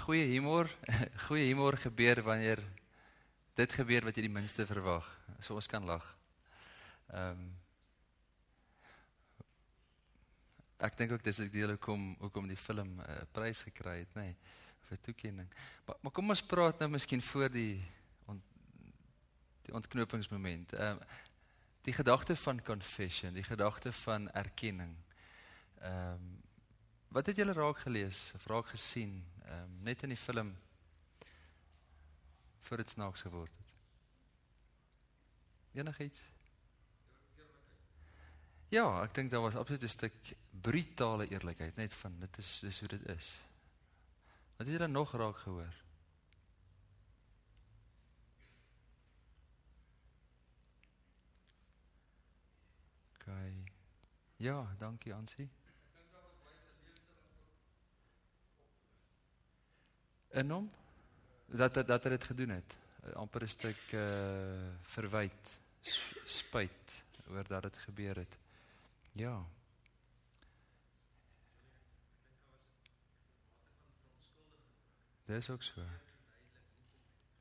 Goeie humor gebeur wanneer dit gebeur wat jy die minste verwag. So ons kan lag. Ek dink ook dis 'n deel hoekom die film 'n prys gekry het, nee, of 'n toekenning. Maar kom ons praat nou miskien voor die ontknopingsmoment. Die gedagte van confession, die gedagte van erkenning. Wat het julle raak gelees of raak gesien, net in die film, voor dit snaaks geword het? Enigiets? Ja, ek dink daar was absoluut 'n stuk brutale eerlikheid, net van, dis hoe dit is. Wat het julle nog raak gehoor? Okay. Ja, dankie Ansie. In hom? Dat hy dit gedoen het. Amper 'n stuk verwyd, spyt oor dat dit gebeur het. Ja. Dis ook so.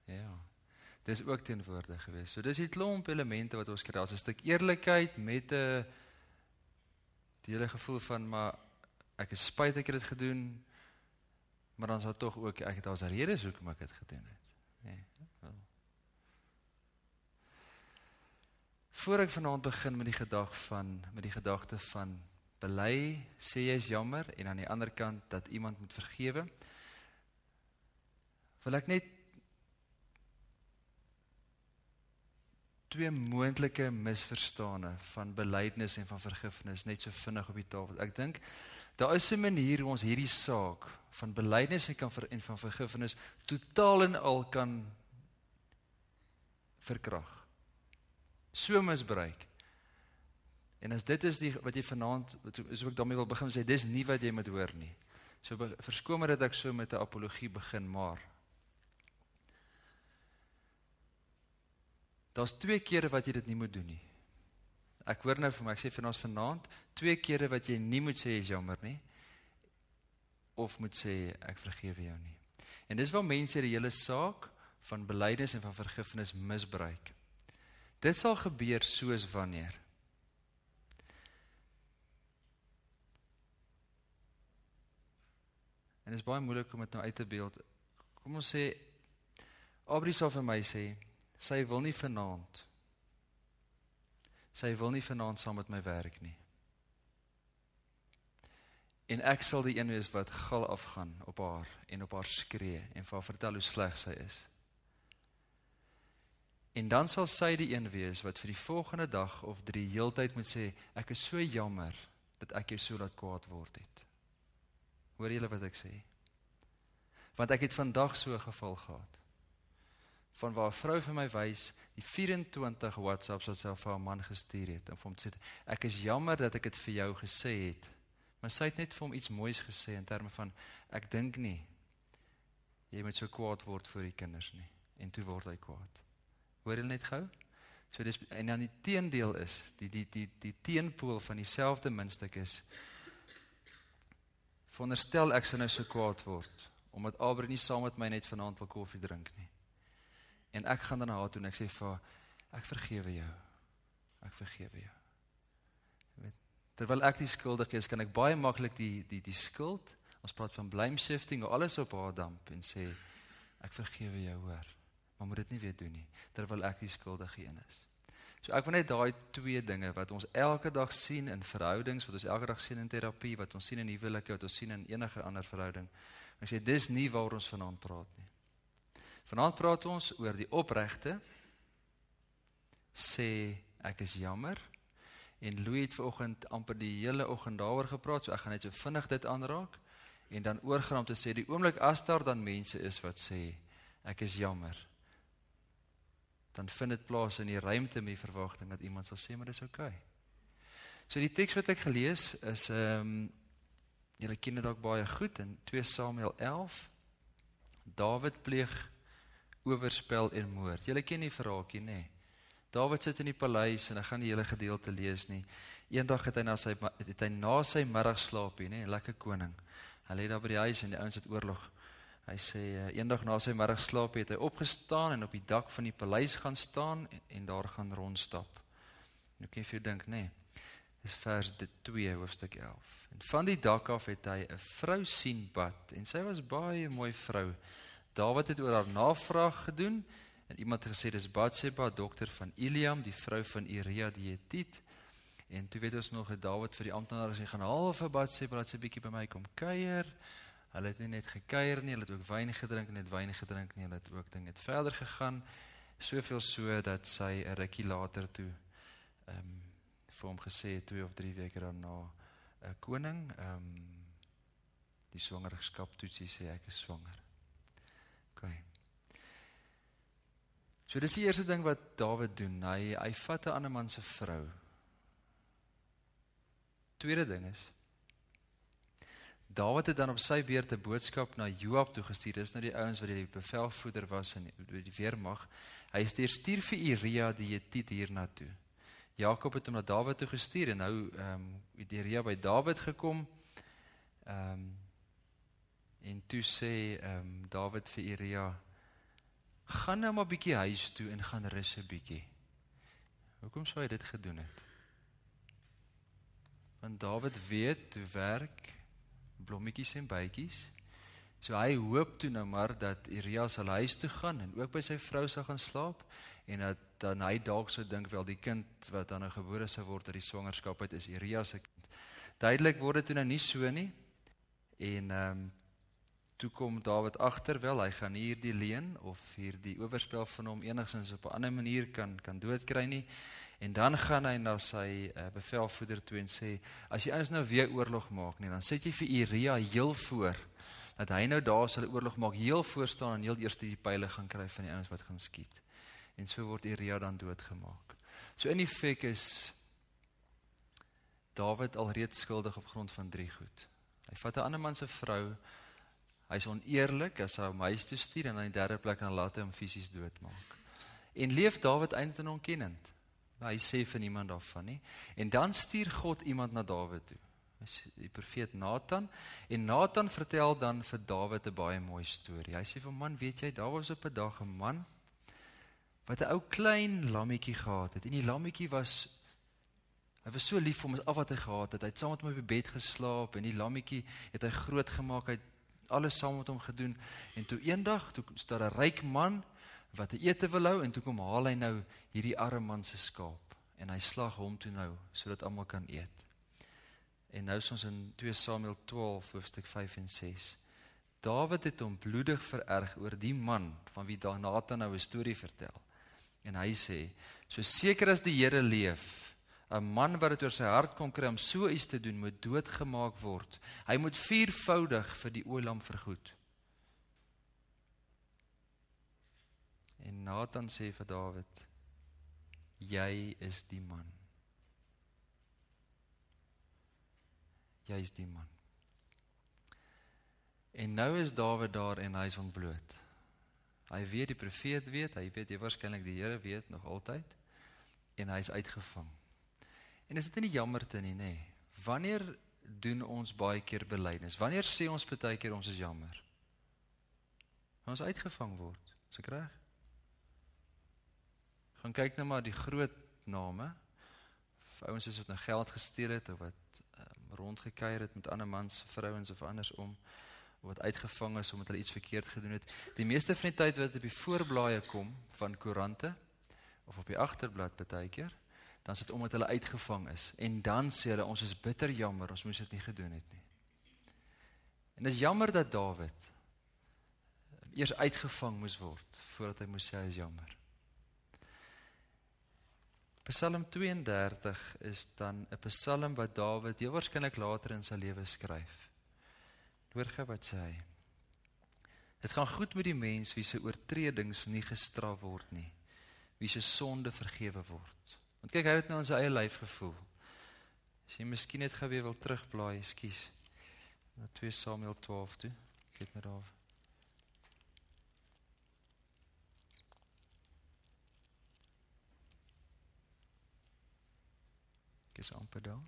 Ja. Dis ook teenwoordig geweest. So dis die klomp elemente wat ons kry. Daar's 'n stuk eerlikheid met 'n die hele gevoel van, maar ek is spyt ek het dit gedoen, maar dan sal tog ook, daar's 'n rede hoekom ek dit gedoen het. Nee, wel. Voor ek vanaand begin met die gedagte van bely, sê jy is jammer, en aan die ander kant dat iemand moet vergewe, wil ek net twee moontlike misverstane van belydenis en van vergifnis net so vinnig op die tafel. Ek dink, daar is 'n manier hoe ons hierdie saak van belydenis en van vergifnis totaal en al kan verkrag. So misbruik. En as dit is wat jy vanaand, so ek daarmee wil begin sê, dis nie wat jy moet hoor nie. So verskoon my dat ek so met 'n apologie begin, maar daar's 2 kere wat jy dit nie moet doen nie. Ek hoor nou vir my, ek sê vir ons vanaand, 2 kere wat jy nie moet sê jy is jammer nie, of moet sê ek vergewe jou nie. En dis waar mense die hele saak van belydenis en van vergifnis misbruik. Dit sal gebeur soos wanneer en dit is baie moeilik om dit nou uit te beeld. Kom ons sê, Aubrey sal vir my sê, sy wil nie vanaand saam met my werk nie. En ek sal die een wees wat gal afgaan op haar en op haar skree en vir haar vertel hoe sleg sy is. En dan sal sy die een wees wat vir die volgende dag of 3 heeltyd moet sê, ek is so jammer dat ek jou so laat kwaad word het. Hoor julle wat ek sê? Want ek het vandag so 'n geval gehad. Van waar 'n vrou vir my wys, die 24 WhatsApps wat sy vir haar man gestuur het, en vir hom te sê, ek is jammer dat ek dit vir jou gesê het, maar sy het net vir hom iets moois gesê, in terme van, ek dink nie, jy moet so kwaad word vir die kinders nie, en toe word hy kwaad. Hoor jy net gou? So en dan die teendeel is, die teenpool van dieselfde muntstuk is, veronderstel ek sou nou so kwaad word, omdat Aubrey nie saam met my net vanaand wil koffie drink nie. En ek gaan dan na haar toe en ek sê vir haar, ek vergewe jou. Ek vergewe jou. Terwyl ek die skuldige is, kan ek baie maklik die skuld, ons praat van blame shifting, alles op haar damp en sê, ek vergewe jou, hoor, maar moet dit nie weer doen nie, terwyl ek die skuldige een is. So ek wil net daai 2 dinge, wat ons elke dag sien in verhoudings, wat ons elke dag sien in terapie, wat ons sien in huwelike, wat ons sien in enige ander verhouding, ek sê, dis nie waar ons vanaand praat nie. Vanaand praat ons oor die opregte, sê ek is jammer, en Louis het vanoggend amper die hele oggend daaroor gepraat, so ek gaan net so vinnig dit aanraak, en dan oorgaan om te sê, die oomblik as daar dan mense is wat sê, ek is jammer, dan vind dit plaas in die ruimte met die verwagting dat iemand sal sê, maar dis okay. So die teks wat ek gelees is, julle ken dit dalk baie goed, in 2 Samuel 11, Dawid pleeg oorspel en moord. Julle ken die verhaaltjie, nee. Dawid sit in die paleis, en ek gaan die hele gedeelte lees nie. Eendag het hy na sy middagslaapie, nee, lekker koning. Hy lê daar by die huis en die ouens het oorlog. Hy sê, eendag na sy middagslaap het hy opgestaan en op die dak van die paleis gaan staan en daar gaan rondstap. Nou kan jy vir jou dink, nee, dis vers 2, hoofstuk 11. En van die dak af het hy 'n vrou sien bad, en sy was baie mooi vrou. Dawid het oor haar navraag gedoen, en iemand het gesê, dis Batseba, dokter van Eliam, die vrou van Uria die Hetiet. En toe weet ons nog, dat Dawid vir die amptenaar gesê, gaan haal vir Batseba, laat sy bietjie by my kom kuier. Hulle het nie net gekuier nie, hulle het ook wyn gedrink, hulle het ook ding het verder gegaan, soveel so, dat sy 'n rukkie later toe, vir hom gesê, 2 of 3 weke daarna, koning, die swangerskap toetsie sê, ek is swanger. Okay. So dis die eerste ding wat Dawid doen, hy vat 'n ander man se vrou. Tweede ding is, Dawid het dan op sy beurt 'n boodskap na Joab toegestuur. Dis nou die ouens wat die bevelvoerder was in die weermag. Hy stuur vir Uria die Hetiet hiernatoe. Jakob het hom na Dawid toe gestuur en nou het Uria by Dawid gekom. En toe sê Dawid vir Uria, gaan nou maar bietjie huis toe en gaan rus 'n bietjie. Hoekom sou hy dit gedoen het? Want Dawid weet hoe werk blommetjies en bytjies. So hy hoop toe nou maar dat Uria sal huis toe gaan en ook by sy vrou sal gaan slaap en dat dan hy dalk sou dink wel die kind wat dan nou gebore sou word uit die swangerskap uit is Uria se kind. Duidelik word dit toe nou nie so nie. En toe kom Dawid agter wel, hy gaan nie hierdie leuen of hierdie oorspel van hom enigstens op 'n ander manier kan doodkry nie. En dan gaan hy na sy bevelvoerder toe en sê, as jy ons nou weer oorlog maak nie, dan sit jy vir Uria heel voor, dat hy nou daar sal oorlog maak, heel voor staan en heel eers die pile gaan kry van die ouens wat gaan skiet. En so word Uria dan doodgemaak. So in effek is Dawid alreeds skuldig op grond van 3 goed. Hy vat 'n ander man se vrou, hy is oneerlik as hy hom huis toe stuur en in die derde plek dan laat hy hom fisies doodmaak. En leef Dawid eintlik in onkennend. Hy sê vir niemand daarvan nie. En dan stuur God iemand na Dawid toe. Die profeet Nathan. En Nathan vertel dan vir Dawid 'n baie mooi storie. Hy sê vir man, weet jy, daar was op 'n dag 'n man wat 'n ou klein lammetjie gehad het. En die lammetjie was so lief vir hom as af wat hy gehad het. Hy het saam met hom op die bed geslaap en die lammetjie het hy groot gemaak. Hy het alles saam met hom gedoen. En toe eendag, toe staan 'n ryk man wat 'n ete wil hou en toe kom haal hy nou hierdie arme man se skaap en hy slag hom toe nou sodat almal kan eet. En nou is ons in 2 Samuel 12 hoofstuk 5 en 6. Dawid het hom bloedig vererg oor die man van wie Nathan nou 'n storie vertel. En hy sê, so seker as die Here leef, 'n man wat dit oor sy hart kon kry om so iets te doen, moet doodgemaak word. Hy moet 4voudig vir die ooilam vergoed. En Nathan sê vir Dawid, jy is die man. Jy is die man. En nou is Dawid daar en hy is ontbloot. Hy weet, die profeet weet, hy weet waarskynlik die Here weet nog altyd, en hy is uitgevang. En is dit nie jammerte nie, nê? Wanneer doen ons baie keer belydenis? Wanneer sê ons baie keer ons is jammer? Ons uitgevang word, is ek reg? Gaan kyk nou maar die groot name, ouens is wat nou geld gesteel het, of wat rondgekuier het met ander mans, vrouens of andersom, of wat uitgevang is omdat hulle iets verkeerd gedoen het. Die meeste van die tyd wat op die voorblaaie kom van koerante, of op die agterblad baie keer, dan is dit omdat hulle uitgevang is. En dan sê hulle, ons is bitter jammer, ons moes dit nie gedoen het nie. En dit is jammer dat Dawid eers uitgevang moes word, voordat hy moes sê hy is jammer. Psalm 32 is dan 'n psalm wat Dawid heel waarskynlik later in sy lewe skryf. Hoor gou wat sê hy. Dit gaan goed met die mens wie se oortredings nie gestraf word nie, wie se sonde vergewe word. Want kyk, hy het nou in sy eie lyf gevoel. As jy miskien net gou weer wil terugblaai, ekskuus, na 2 Samuel 12 toe, ek het nou daar. Ek is amper daar.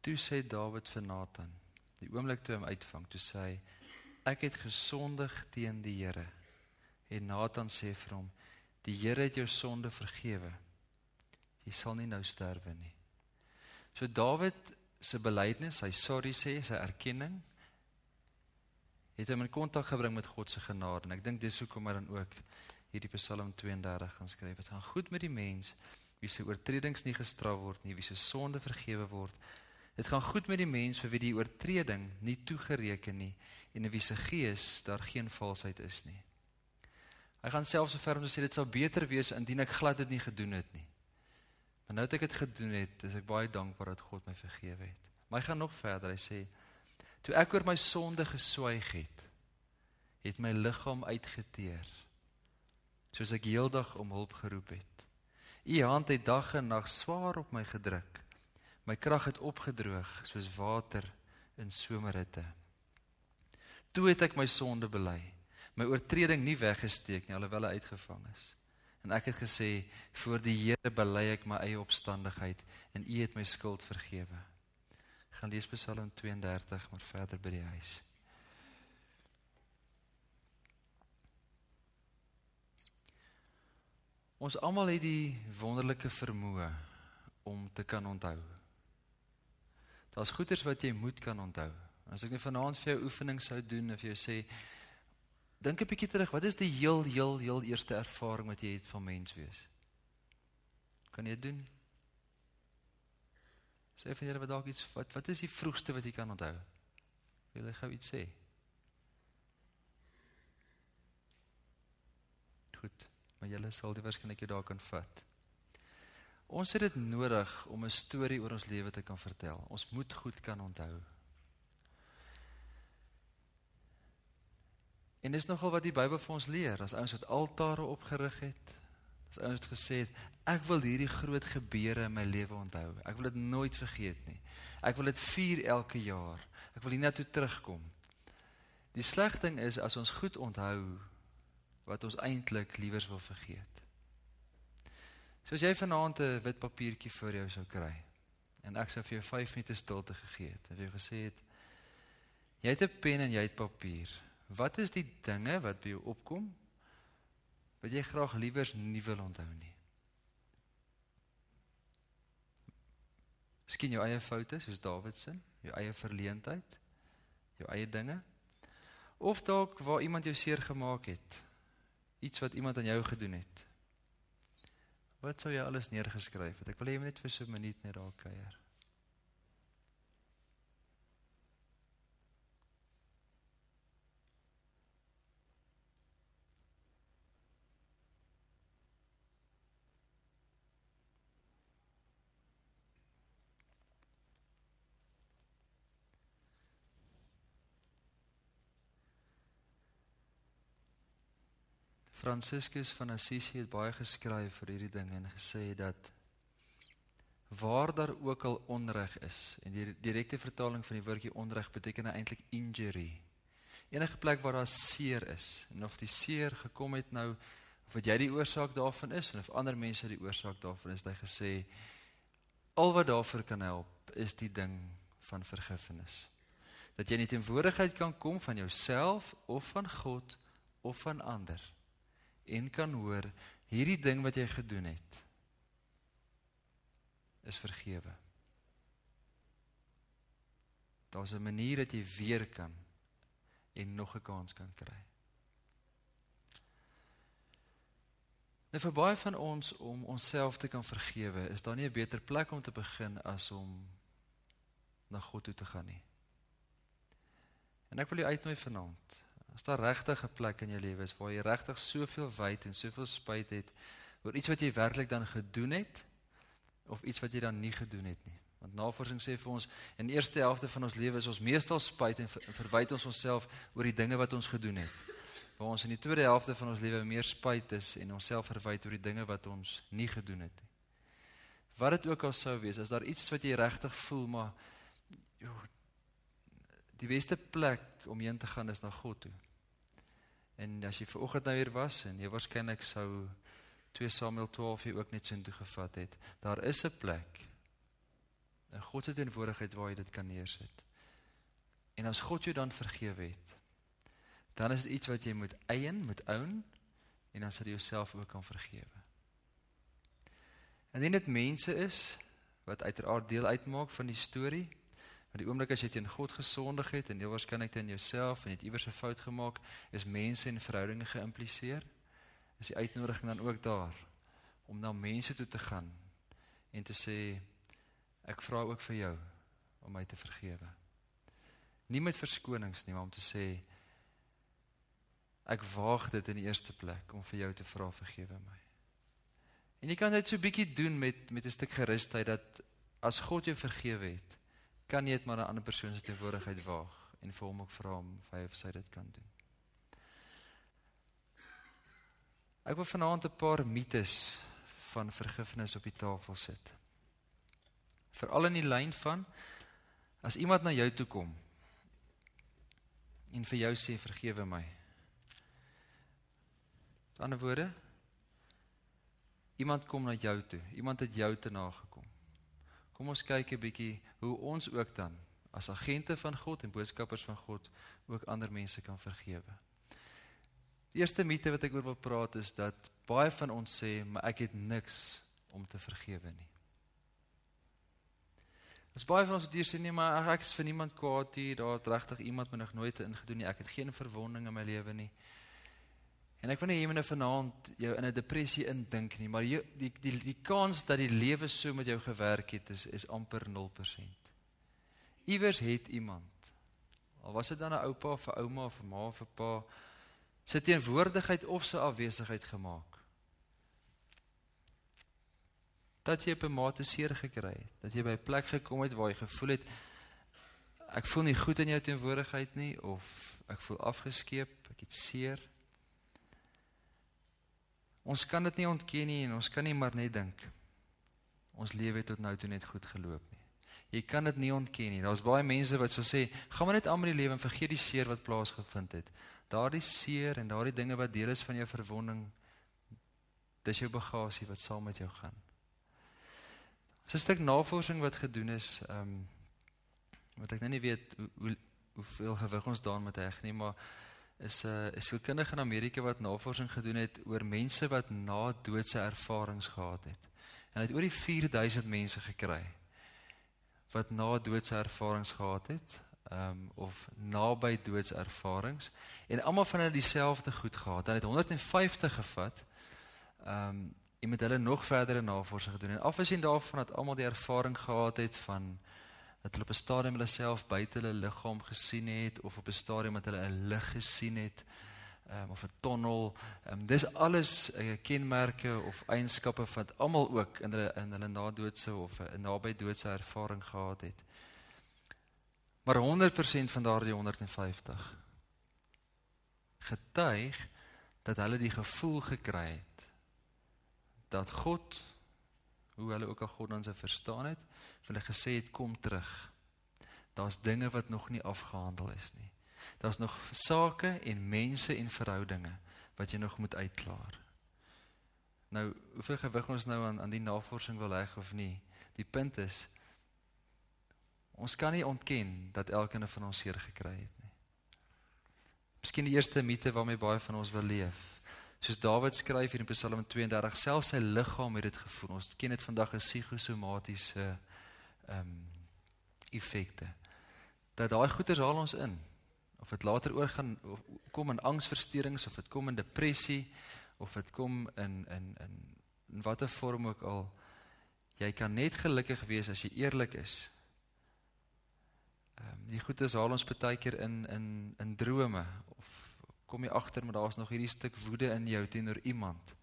Toe sê Dawid vir Nathan, die oomblik toe hom uitvang, toe sê hy, ek het gesondig teen die Here. En Nathan sê vir hom, die Here het jou sonde vergewe. Jy sal nie nou sterwe nie. So Dawid se belydenis, sy sorry sê, sy erkenning, het hom in kontak gebring met God se genade. En ek dink dis hoekom hy dan ook hierdie Psalm 32 gaan skryf. Het gaan goed met die mens, wie se oortredings nie gestraf word nie, wie se sonde vergewe word. Dit gaan goed met die mens vir wie die oortreding nie toegereken nie, en in wie se gees daar geen valsheid is nie. Hy gaan selfs so ver om te sê, dit sal beter wees indien ek glad dit nie gedoen het nie. Maar nou dat ek dit gedoen het, is ek baie dankbaar dat God my vergewe het. Maar hy gaan nog verder, hy sê, toe ek oor my sonde geswyg het my liggaam uitgeteer, soos ek heeldag om hulp geroep het. U hand het dag en nag swaar op my gedruk, my krag het opgedroog, soos water in somerhitte. Toe het ek my sonde bely, my oortreding nie weggesteek nie, alhoewel hy uitgevang is. En ek het gesê, voor die Here bely ek my eie opstandigheid, en U het my skuld vergewe. Ek gaan lees Psalm 32, maar verder by die huis. Ons almal het die wonderlike vermoë om te kan onthou. Daar's goeders wat jy moet kan onthou. As ek net vanaand vir jou oefening sou doen, of jy sê, dink 'n bietjie terug, wat is die heel eerste ervaring wat jy het van mens wees? Kan jy dit doen? Sê van julle wat dalk iets, wat is die vroegste wat jy kan onthou? Wil jy gou iets sê? Goed, maar julle sal die waarskynlik daar kan vat. Ons het dit nodig om 'n storie oor ons lewe te kan vertel. Ons moet goed kan onthou. En dis nogal wat die Bybel vir ons leer, as ouens wat altare opgerig het, as ouens het gesê het, ek wil hierdie groot gebeure in my lewe onthou, ek wil dit nooit vergeet nie, ek wil dit vier elke jaar, ek wil hiernatoe terugkom. Die sleg ding is, as ons goed onthou, wat ons eintlik liewers wil vergeet. Soos jy vanaand 'n wit papiertjie voor jou sou kry, en ek sou vir jou 5 minute stilte gegee het, en vir jou gesê het, jy het 'n pen en jy het papier, wat is die dinge wat by jou opkom, wat jy graag liewers nie wil onthou nie? Miskien jou eie foute, soos Dawid se, jou eie verleentheid, jou eie dinge, of dalk waar iemand jou seer gemaak het, iets wat iemand aan jou gedoen het. Wat sou jy alles neergeskryf het? Ek wil hê jy net vir so 'n minuut net daar kuier. Franciscus van Assisi het baie geskryf vir hierdie ding en gesê dat waar daar ook al onreg is, en die direkte vertaling van die woordjie onreg beteken eintlik injury. Enige plek waar daar seer is, en of die seer gekom het nou, of wat jy die oorsaak daarvan is, en of ander mense die oorsaak daarvan is, het hy gesê, al wat daarvoor kan help, is die ding van vergifnis. Dat jy in die teenwoordigheid kan kom van jouself, of van God, of van ander, en kan hoor, hierdie ding wat jy gedoen het, is vergewe. Daar's 'n manier dat jy weer kan, en nog 'n kans kan kry. Nou vir baie van ons, om onsself te kan vergewe, is daar nie 'n beter plek om te begin, as om na God toe te gaan nie. En ek wil jy uitnooi vanaand, as daar regtig 'n plek in jou lewe is, waar jy regtig soveel wyd en soveel spyt het, oor iets wat jy werklik dan gedoen het, of iets wat jy dan nie gedoen het nie. Want navorsing sê vir ons, in die eerste helfte van ons lewe is ons meestal spyt en verwyd ons onsself oor die dinge wat ons gedoen het. Waar ons in die tweede helfte van ons lewe meer spyt is en onsself verwyd oor die dinge wat ons nie gedoen het nie. Wat dit ook al sou wees, as daar iets wat jy regtig voel, maar die beste plek om heen te gaan is na God toe. En as jy vanoggend nou hier was, en jy waarskynlik sou 2 Samuel 12 hier ook net so toe gevat het, daar is 'n plek in God se teenwoordigheid waar jy dit kan neersit. En as God jou dan vergewe het, dan is dit iets wat jy moet eien, moet own, en dan sal jy jouself ook kan vergewe. Indien dit mense is, wat uiteraard deel uitmaak van die storie, want die oomblik as jy teen God gesondig het, en heel waarskynlik teen jouself, en jy het iewers 'n fout gemaak, is mense en verhoudinge geïmpliseer, is die uitnodiging dan ook daar, om na mense toe te gaan, en te sê, ek vra ook vir jou, om my te vergewe. Nie met verskonings nie, maar om te sê, ek waag dit in die eerste plek, om vir jou te vra, vergewe my. En jy kan dit so bietjie doen met 'n stuk gerusheid, dat as God jou vergewe het, kan jy dit maar 'n ander persoon se teenwoordigheid waag, en vir hom ook vra om of hy of sy dit kan doen. Ek wil vanaand 'n paar mites van vergifnis op die tafel sit. Veral in die lyn van, as iemand na jou toe kom, en vir jou sê, vergewe my. Met ander woorde, iemand kom na jou toe, iemand het jou te nagekom. Kom ons kyk 'n bietjie hoe ons ook dan, as agente van God en boodskappers van God, ook ander mense kan vergewe. Die eerste mite wat ek oor wil praat is, dat baie van ons sê, maar ek het niks om te vergewe nie. As baie van ons wat hier sê, nee, maar ek is vir niemand kwaad hier, daar het regtig iemand my nog nooit ingedoen nie, ek het geen verwonding in my lewe nie. En ek wil nie jy vanaand jou in 'n depressie indink nie, maar die kans dat die lewe so met jou gewerk het, is amper 0%. Iewers het iemand, al was dit dan 'n oupa of 'n ouma of 'n ma of 'n pa, sy teenwoordigheid of sy afwesigheid gemaak, dat jy op 'n mate seer gekry het, dat jy by 'n plek gekom het waar jy gevoel het, ek voel nie goed in jou teenwoordigheid nie, of ek voel afgeskeep, ek het seer. Ons kan dit nie ontken nie, en ons kan nie maar net dink, ons lewe het tot nou toe net goed geloop nie. Jy kan dit nie ontken nie, daar is baie mense wat so sê, gaan maar net aan met die lewe en vergeet die seer wat plaasgevind het. Daardie seer en daardie dinge wat deel is van jou verwonding, dis jou bagasie wat saam met jou gaan. Dis 'n stuk navorsing wat gedoen is, wat ek nou nie weet hoeveel gewig ons daaraan moet heg nie, maar is 'n sielkundige in Amerika wat navorsing gedoen het oor mense wat na doodse ervarings gehad het. En hy het oor die 4000 mense gekry wat na doodse ervarings gehad het, of naby doodse ervarings, en almal van hulle dieselfde goed gehad. Hy het 150 gevat, en met hulle nog verdere navorsing gedoen, en afgesien daarvan dat almal die ervaring gehad het van dat hulle op 'n stadium hulle self buite hulle liggaam gesien het, of op 'n stadium dat hulle 'n lig gesien het, of 'n tonnel. Dis alles kenmerke of eienskappe wat almal ook in hulle nadoodse of 'n naby doodse ervaring gehad het. Maar 100% van daardie 150 getuig dat hulle die gevoel gekry het dat God, hoe hulle ook al God dan sou verstaan het, vir hulle gesê het, kom terug. Daar's dinge wat nog nie afgehandel is nie. Daar's nog sake en mense en verhoudinge wat jy nog moet uitklaar. Nou, hoeveel gewig ons nou aan die navorsing wil heg of nie, die punt is, ons kan nie ontken dat elkeen van ons seer gekry het nie. Miskien die eerste mite waarmee baie van ons wil leef. Soos Dawid skryf hier in Psalm 32, selfs sy liggaam het dit gevoel. Ons ken dit vandag as psigosomatiese effekte. Dat daai goeters haal ons in. Of dit later oorgaan, of kom in angsversteurings, of dit kom in depressie, of dit kom in watter vorm ook al. Jy kan net gelukkig wees as jy eerlik is. Die goeters haal ons baie keer in drome, of kom jy agter, maar daar is nog hierdie stuk woede in jou teenoor iemand.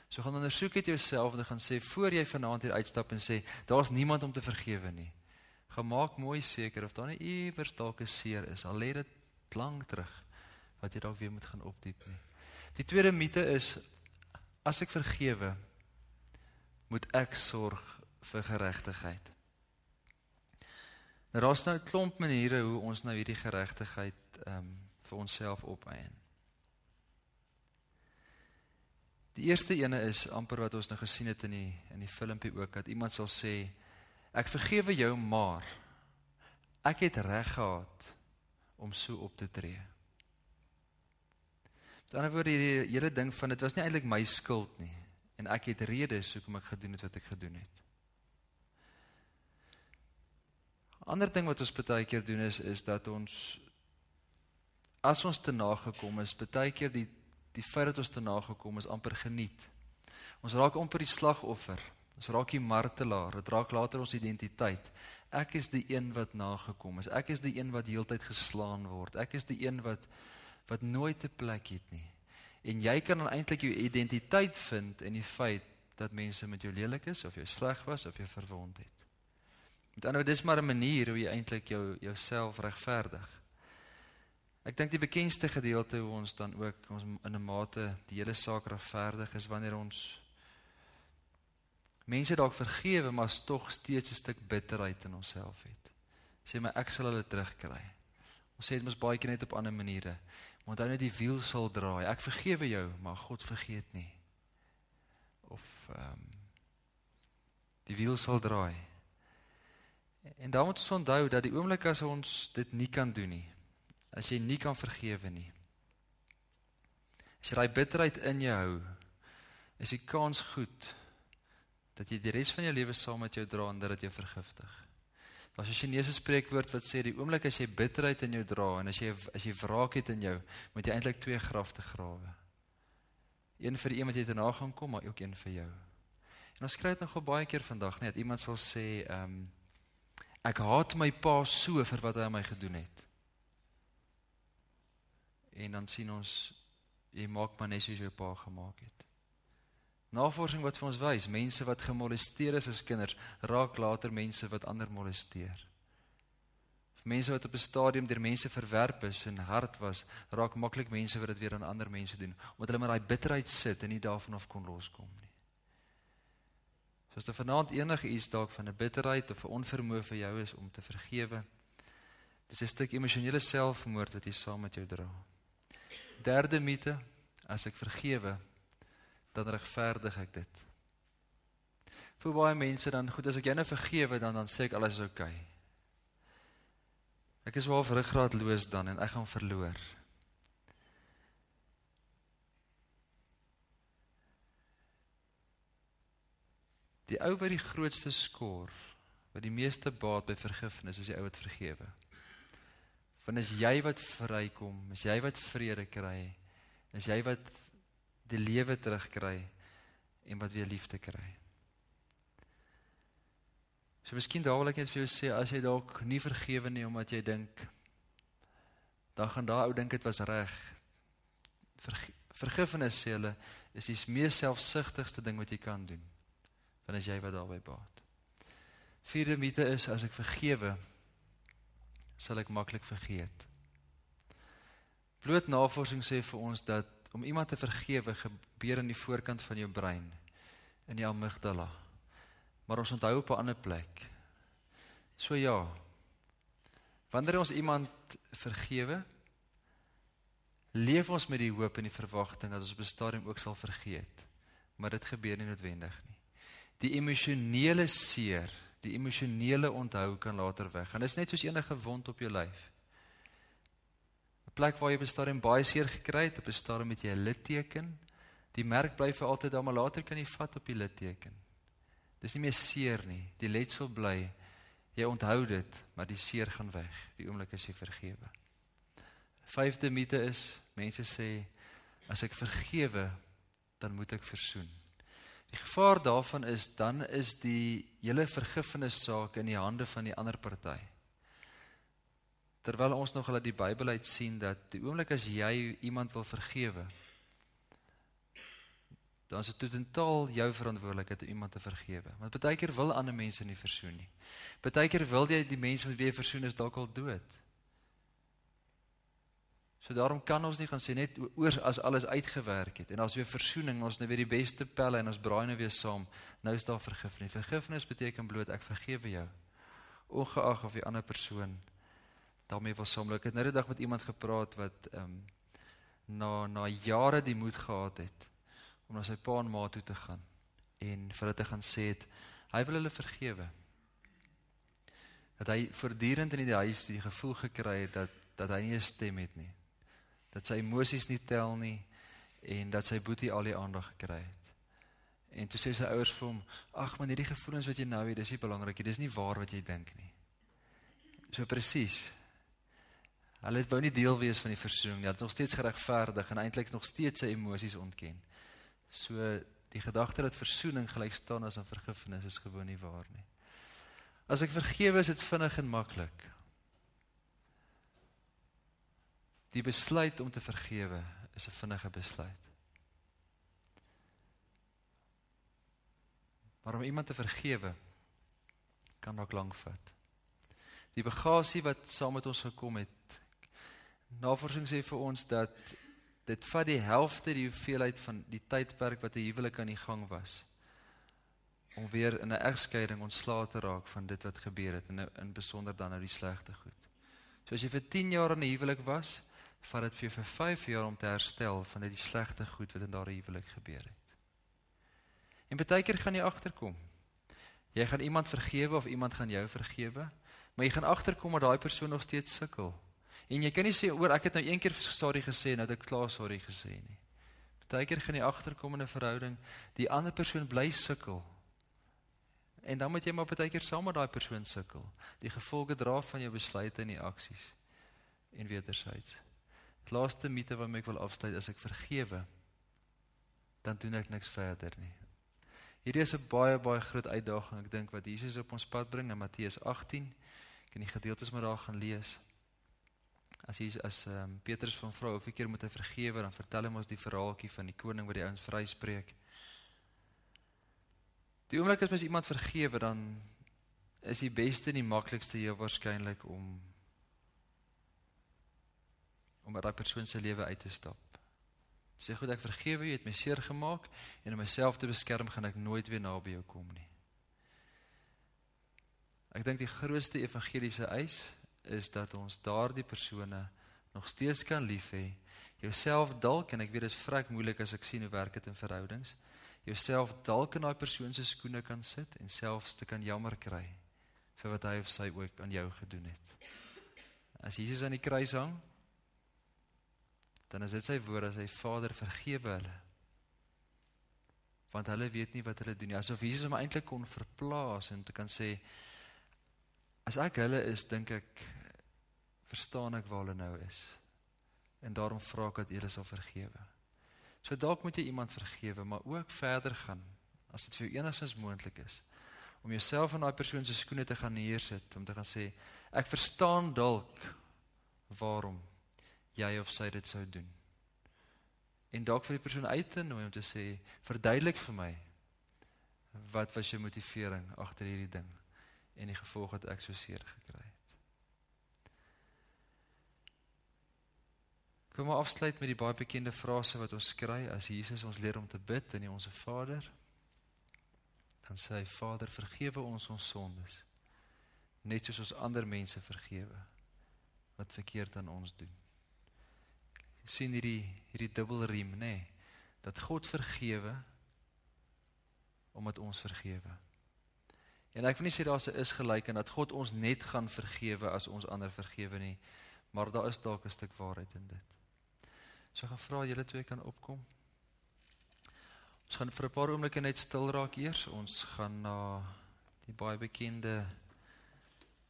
So gaan ondersoek het jouself en gaan sê, voor jy vanaand hier uitstap en sê, daar is niemand om te vergewe nie. Gaan maak mooi seker, of daar nie iewers dalk 'n seer is, al lê dit lang terug, wat jy dalk weer moet gaan opdiep nie. Die tweede mite is, as ek vergewe, moet ek sorg vir geregtigheid. Nou, daar is nou 'n klomp maniere hoe ons nou hierdie geregtigheid vir onsself opeien. Die eerste ene is amper wat ons nou gesien het in die filmpie ook, dat iemand sal sê, Ek vergewe jou, maar ek het reg gehad om so op te tree. Met ander woorde, die hele ding van, dit was nie eintlik my skuld nie, en ek het redes hoekom ek gedoen het wat ek gedoen het. Ander ding wat ons baie keer doen is dat ons, as ons te nagekom is, baie keer die feit dat ons te nagekom is, amper geniet. Ons raak amper die slagoffer, ons raak die martelaar, dit raak later ons identiteit. Ek is die een wat nagekom is, ek is die een wat heeltyd geslaan word, ek is die een wat nooit 'n plek het nie. En jy kan dan eintlik jou identiteit vind in die feit dat mense met jou lelik is, of jou sleg was, of jou verwond het. Met ander woorde, dis maar 'n manier hoe jy eintlik jouself regverdig. Ek dink die bekendste gedeelte hoe ons dan ook in 'n mate die hele saak regverdig is wanneer ons mense dalk vergewe, maar tog steeds 'n stuk bitterheid in onsself het. Sê maar ek sal hulle terugkry. Ons sê dit mos baie keer net op ander maniere. Maar onthou net die wiel sal draai. Ek vergewe jou, maar God vergeet nie. Of die wiel sal draai. En dan moet ons onthou dat die oomblik as ons dit nie kan doen nie, as jy nie kan vergewe nie, as jy daai bitterheid in jou hou, is die kans goed dat jy die res van jou lewe saam met jou dra en dat dit jou vergiftig. Daar is 'n Chinese spreekwoord wat sê die oomblik as jy bitterheid in jou dra en as jy wraak het in jou, moet jy eintlik 2 grafte grawe. Een vir die een wat jy daarna gaan kom, maar ook een vir jou. En ons kry dit nogal baie keer vandag, net iemand sal sê ek haat my pa so vir wat hy aan my gedoen het. En dan sien ons, jy maak maar net soos jou pa gemaak het. Navorsing wat vir ons wys, mense wat gemolesteer is as kinders, raak later mense wat ander molesteer. Mense wat op 'n stadium deur mense verwerp is en hard was, raak maklik mense wat dit weer aan ander mense doen, omdat hulle met daai bitterheid sit en nie daarvan af kon loskom nie. So as daar vanaand enige iets dalk van 'n bitterheid of 'n onvermoë vir jou is om te vergewe, dis 'n stuk emosionele selfmoord wat jy saam met jou dra. Derde mite, as ek vergewe, dan regverdig ek dit. Vir baie mense dan, goed, as ek jou nou vergewe, dan sê ek alles is okay. Ek is wel ruggraatloos dan en ek gaan verloor. Die ou wat die grootste skor, wat die meeste baat by vergifnis, is die ou wat vergewe. Want is jy wat vrykom, is jy wat vrede kry, is jy wat die lewe terugkry en wat weer liefde kry. So miskien daar wil ek net vir jou sê, as jy dalk nie vergewe nie, omdat jy dink, dan gaan daai ou dink dit was reg. Vergifnis, sê hulle, is die mees selfsugtigste ding wat jy kan doen. Dan is jy wat daarby baat. Vierde mite is, as ek vergewe, sal ek maklik vergeet. Bloot navorsing sê vir ons dat om iemand te vergewe gebeur in die voorkant van jou brein, in die amygdala. Maar ons onthou op 'n ander plek. So ja, wanneer ons iemand vergewe, leef ons met die hoop en die verwagting dat ons op 'n stadium ook sal vergeet. Maar dit gebeur nie noodwendig nie. Die emosionele seer, die emosionele onthou kan later weggaan. Dit is net soos enige wond op jou lyf. 'n Plek waar jy op 'n stadium baie seer gekry het, op 'n stadium het jy 'n litteken. Die merk bly vir altyd daar, maar later kan jy vat op die litteken. Dis nie meer seer nie, die letsel bly. Jy onthou dit, maar die seer gaan weg, die oomblik as jy vergewe. Vyfde mite is, mense sê, as ek vergewe, dan moet ek versoen. Die gevaar daarvan is, dan is die hele vergifnissaak in die hande van die ander party. Terwyl ons nog hulle die Bybel uit sien, dat die oomblik as jy iemand wil vergewe, dan is dit totaal jou verantwoordelikheid om iemand te vergewe. Want baie keer wil ander mense nie versoen nie. Baie keer wil jy die mense met wie jy versoen is dalk al dood. So daarom kan ons nie gaan sê net oor as alles uitgewerk het en as weer versoening, ons nou weer die beste pelle en ons braai nou weer saam, nou is daar vergifnis. Vergifnis beteken bloot ek vergewe jou, ongeag of die ander persoon daarmee wil saamloop. Ek het nou die dag met iemand gepraat wat na jare die moed gehad het om na sy pa en ma toe te gaan en vir hulle te gaan sê het, hy wil hulle vergewe. dat hy voortdurend in die huis die gevoel gekry het, dat hy nie 'n stem het nie, dat sy emosies nie tel nie, en dat sy boetie al die aandag gekry het. En toe sê sy ouers vir hom, ag man, hierdie gevoelens wat jy nou het, dis nie belangrik nie, dis nie waar wat jy dink nie. So presies, hulle wou nie deel wees van die versoening, hulle het nog steeds geregverdig, en eintlik nog steeds sy emosies ontken. So, die gedagte dat versoening gelyk staan as 'n vergifnis is gewoon nie waar nie. As ek vergewe, is dit vinnig en maklik. Die besluit om te vergewe is 'n vinnige besluit. Maar om iemand te vergewe, kan dalk lank vat. Die bagasie wat saam met ons gekom het, navorsing sê vir ons dat dit vat die helfte die hoeveelheid van die tydperk wat 'n huwelik aan die gang was, om weer in 'n egskeiding ontslae te raak van dit wat gebeur het, en in besonder dan nou die slegte goed. So as jy vir 10 jaar in 'n huwelik was, vat dit vir 5 jaar om te herstel van die slegte goed wat in daardie huwelik gebeur het. En baie keer gaan jy agterkom. Jy gaan iemand vergewe of iemand gaan jou vergewe, maar jy gaan agterkom dat daai persoon nog steeds sukkel. En jy kan nie sê, oor ek het nou 1 keer sorry gesê, nou het ek klaar sorry gesê nie. Baie keer gaan jy agterkom in 'n verhouding, die ander persoon bly sukkel. En dan moet jy maar baie keer saam met daai persoon sukkel. Die gevolge dra van jou besluite en die aksies. En wederzijds. Die laaste mite waarmee ek wil afsluit, as ek vergewe, dan doen ek niks verder nie. Hierdie is 'n baie groot uitdaging, ek dink, wat Jesus op ons pad bring in Matteus 18. Ek kan die gedeeltes maar daar gaan lees. As Petrus van vra, hoeveel keer moet hy vergewe, dan vertel hy ons die verhaaltjie van die koning wat die ouens vryspreek. Die oomblik as mens iemand vergewe, dan is die beste en die maklikste heel waarskynlik om uit daai persoon se lewe uit te stap. Sê goed, ek vergewe jy, het my seer gemaak, en om myself te beskerm, gaan ek nooit weer naby jou kom nie. Ek dink die grootste evangeliese eis is dat ons daardie persone nog steeds kan lief hê, jouself dalk, en ek weet dit is vrek moeilik as ek sien hoe werk dit in verhoudings, jouself dalk in daai persoon se skoene kan sit, en selfs te kan jammer kry, vir wat hy of sy ook aan jou gedoen het. As Jesus aan die kruis hang, dan is dit sy woord, as hy Vader, vergewe hulle, want hulle weet nie wat hulle doen nie, asof Jesus hom eintlik kon verplaas, en te kan sê, as ek hulle is, dink ek, verstaan ek waar hulle nou is, en daarom vra ek dat julle sal vergewe. So dalk moet jy iemand vergewe, maar ook verder gaan, as dit vir jou enigstens moontlik is, om jouself in daai persoon se skoene te gaan neersit, om te gaan sê, ek verstaan dalk waarom jy of sy dit sou doen. En dalk vir die persoon uit te nooi om te sê, verduidelik vir my, wat was jou motivering agter hierdie ding, en die gevolg wat ek so seer gekry het. Kom maar afsluit met die baie bekende frase wat ons kry, as Jesus ons leer om te bid in die Onse Vader, dan sê hy, Vader, vergewe ons sondes, net soos ons ander mense vergewe, wat verkeerd aan ons doen. Sien hierdie dubbelriem, nee, dat God vergewe, omdat ons vergewe. En ek wil nie sê daar is gelyk, en dat God ons net gaan vergewe, as ons ander vergewe nie, maar daar is dalk 'n stuk waarheid in dit. So ek gaan vra, julle twee kan opkom. Ons gaan vir 'n paar oomblikke net stil raak eers, ons gaan na die baie bekende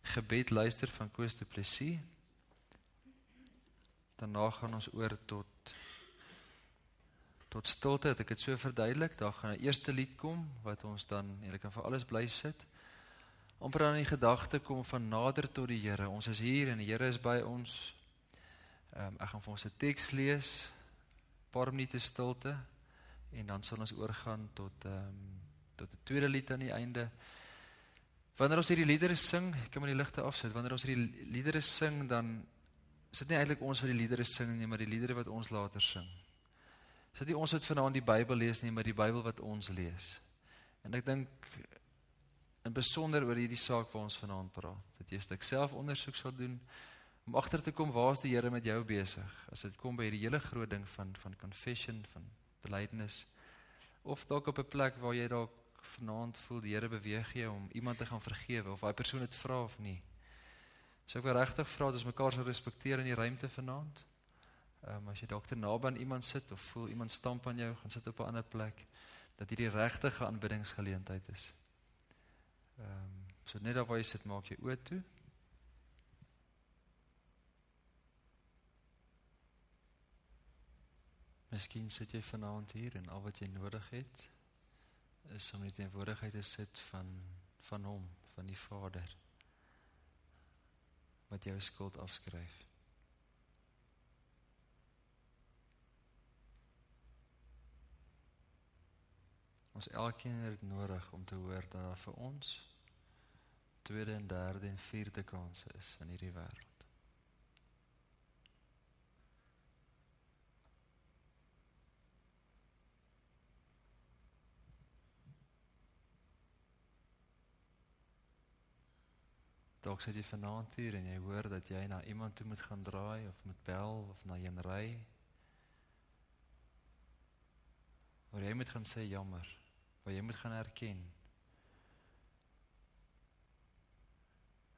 gebed luister van Koos du Plessis. Daarna gaan ons oor tot stilte, het ek het so verduidelik, daar gaan 'n eerste lied kom, wat ons dan, julle kan vir alles bly sit, amper aan die gedagte kom van nader tot die Here. Ons is hier en die Here is by ons. Ek gaan vir ons 'n teks lees, 'n paar minute stilte, en dan sal ons oorgaan tot 'n tweede lied aan die einde. Wanneer ons hierdie liedere sing, ek kan maar die ligte afsit, wanneer ons hierdie liedere sing, dan is dit nie eintlik ons wat die liedere sing nie, maar die liedere wat ons later sing. Is dit nie ons wat vanaand die Bybel lees nie, maar die Bybel wat ons lees. En ek dink in besonder oor hierdie saak waar ons vanaand praat, dat jy 'n stuk self ondersoek sal doen, om agter te kom, waar is die Here met jou besig, as dit kom by hierdie hele groot ding van confession, van belydenis, of dalk op 'n plek waar jy dalk vanaand voel, die Here beweeg jou om iemand te gaan vergewe, of daai persoon het vra of nie. So ek wil regtig vra dat ons mekaar sal respekteer in die ruimte vanaand. As jy dalk te naby aan iemand sit of voel iemand stamp aan jou, gaan sit op 'n ander plek, dat hierdie regtige aanbiddingsgeleentheid is. So net daar waar jy sit, maak jy oë toe. Miskien sit jy vanaand hier en al wat jy nodig het, is om in die teenwoordigheid te sit van hom, van die Vader, wat jou skuld afskryf. Ons elkeen het nodig om te hoor dat daar vir ons tweede en derde en vierde kanse is in hierdie wêreld. Dalk sit jy vanaand hier en jy hoor dat jy na iemand toe moet gaan draai of moet bel of na een ry. Waar jy moet gaan sê jammer, waar jy moet gaan erken.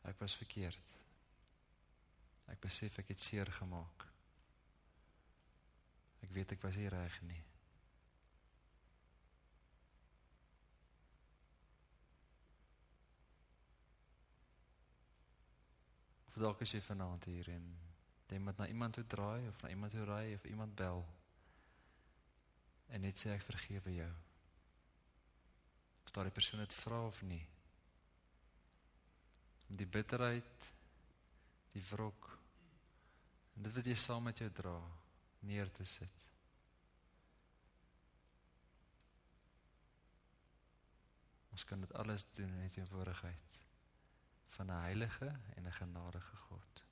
Ek was verkeerd. Ek besef ek het seer gemaak. Ek weet ek was nie reg nie. Of dalk is jy vanaand hier en jy moet na iemand toe draai of na iemand toe ry of iemand bel en net sê ek vergewe jou. Of daar die persoon het vra of nie. Om die bitterheid, die wrok en dit wat jy saam met jou dra, neer te sit. Ons kan dit alles doen in die teenwoordigheid van 'n heilige en 'n genadige God.